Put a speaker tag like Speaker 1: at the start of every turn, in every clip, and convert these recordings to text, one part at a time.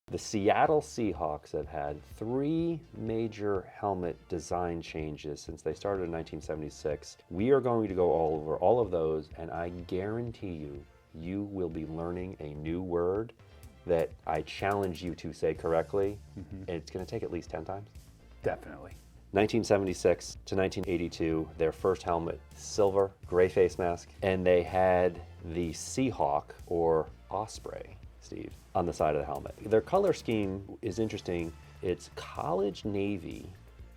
Speaker 1: The Seattle Seahawks have had 3 major helmet design changes since they started in 1976. We are going to go over all of those, and I guarantee you, you will be learning a new word that I challenge you to say correctly, and it's going to take at least 10 times.
Speaker 2: Definitely.
Speaker 1: 1976 to 1982, their first helmet, silver, gray face mask, and they had the Seahawk, or Osprey, Steve, on the side of the helmet. Their color scheme is interesting. It's college navy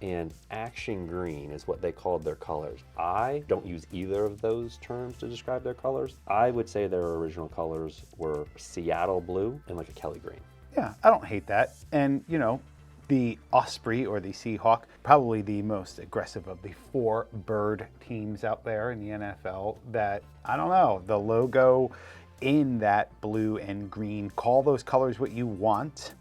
Speaker 1: and action green is what they called their colors. I don't use either of those terms to describe their colors. I would say their original colors were Seattle blue and like a Kelly green.
Speaker 2: Yeah, I don't hate that. And, you know, the Osprey, or the Seahawk, probably the most aggressive of the 4 bird teams out there in the NFL that, I don't know, the logo in that blue and green, call those colors what you want.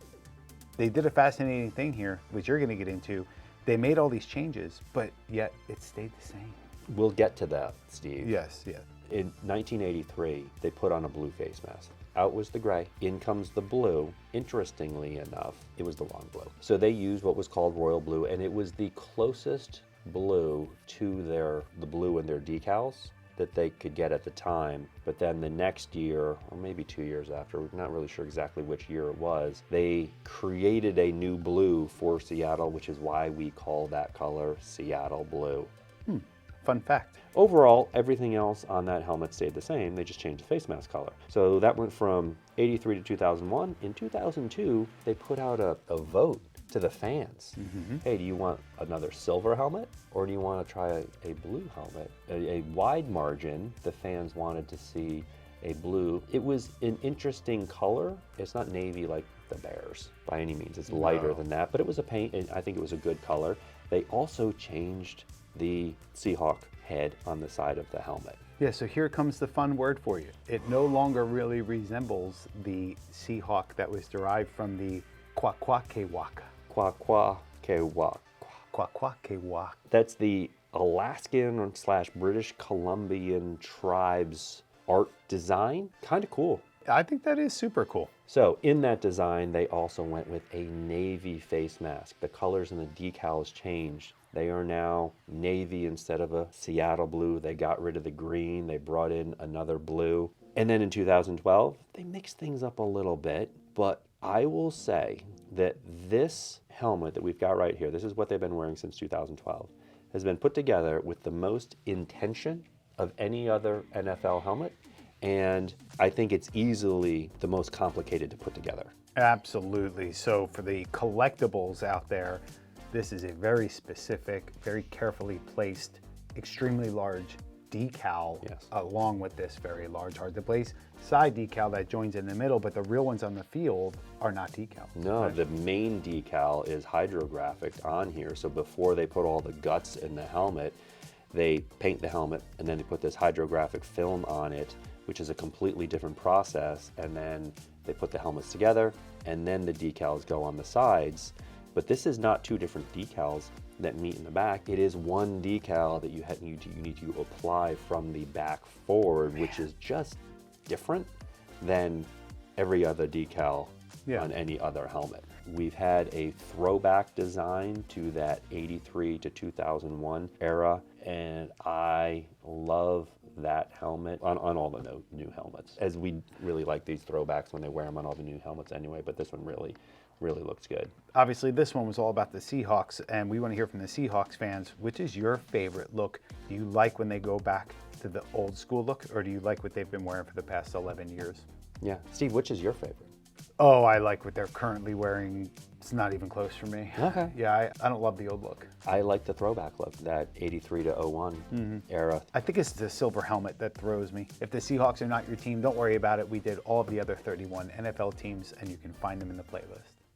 Speaker 2: They did a fascinating thing here, which you're going to get into. They made all these changes, but yet it stayed the same.
Speaker 1: We'll get to that, Steve.
Speaker 2: Yes, yes.
Speaker 1: In 1983, they put on a blue face mask. Out was the gray, in comes the blue. Interestingly enough, it was the wrong blue. So they used what was called royal blue, and it was the closest blue to the blue in their decals that they could get at the time. But then the next year, or maybe 2 years after, we're not really sure exactly which year it was, they created a new blue for Seattle, which is why we call that color Seattle blue.
Speaker 2: Fun fact.
Speaker 1: Overall, everything else on that helmet stayed the same. They just changed the face mask color. So that went from 83 to 2001. In 2002, they put out a vote to the fans. Hey, do you want another silver helmet, or do you want to try a blue helmet? A wide margin, the fans wanted to see a blue. It was an interesting color. It's not navy like the Bears by any means. It's lighter than that, but it was a paint, and I think it was a good color. They also changed the Seahawk head on the side of the helmet.
Speaker 2: Yeah, so here comes the fun word for you. It no longer really resembles the Seahawk that was derived from the Kwakwaka'wakw.
Speaker 1: Kwakwaka'wakw.
Speaker 2: Kwakwaka'wakw.
Speaker 1: That's the Alaskan / British Columbian tribes art design. Kind of cool.
Speaker 2: I think that is super cool.
Speaker 1: So in that design, they also went with a navy face mask. The colors and the decals changed. They are now navy instead of a Seattle blue. They got rid of the green. They brought in another blue. And then in 2012, they mixed things up a little bit. But I will say that this helmet that we've got right here, this is what they've been wearing since 2012, has been put together with the most intention of any other NFL helmet. And I think it's easily the most complicated to put together.
Speaker 2: Absolutely. So for the collectibles out there, this is a very specific, very carefully placed, extremely large decal, along with this very large, hard to place side decal that joins in the middle, but the real ones on the field are not decal.
Speaker 1: No, the main decal is hydrographic on here. So before they put all the guts in the helmet, they paint the helmet and then they put this hydrographic film on it, which is a completely different process. And then they put the helmets together and then the decals go on the sides. But this is not 2 different decals that meet in the back. It is one decal that you need to apply from the back forward, which is just different than every other decal on any other helmet. We've had a throwback design to that 83 to 2001 era, and I love that helmet on all the new helmets, as we really like these throwbacks when they wear them on all the new helmets anyway, but this one really looks good.
Speaker 2: Obviously, this one was all about the Seahawks, and we want to hear from the Seahawks fans. Which is your favorite look? Do you like when they go back to the old school look, or do you like what they've been wearing for the past 11 years?
Speaker 1: Yeah. Steve, which is your favorite?
Speaker 2: Oh, I like what they're currently wearing. It's not even close for me.
Speaker 1: Okay.
Speaker 2: Yeah, I don't love the old look.
Speaker 1: I like the throwback look, that 83 to 01 era.
Speaker 2: I think it's the silver helmet that throws me. If the Seahawks are not your team, don't worry about it. We did all of the other 31 NFL teams, and you can find them in the playlist.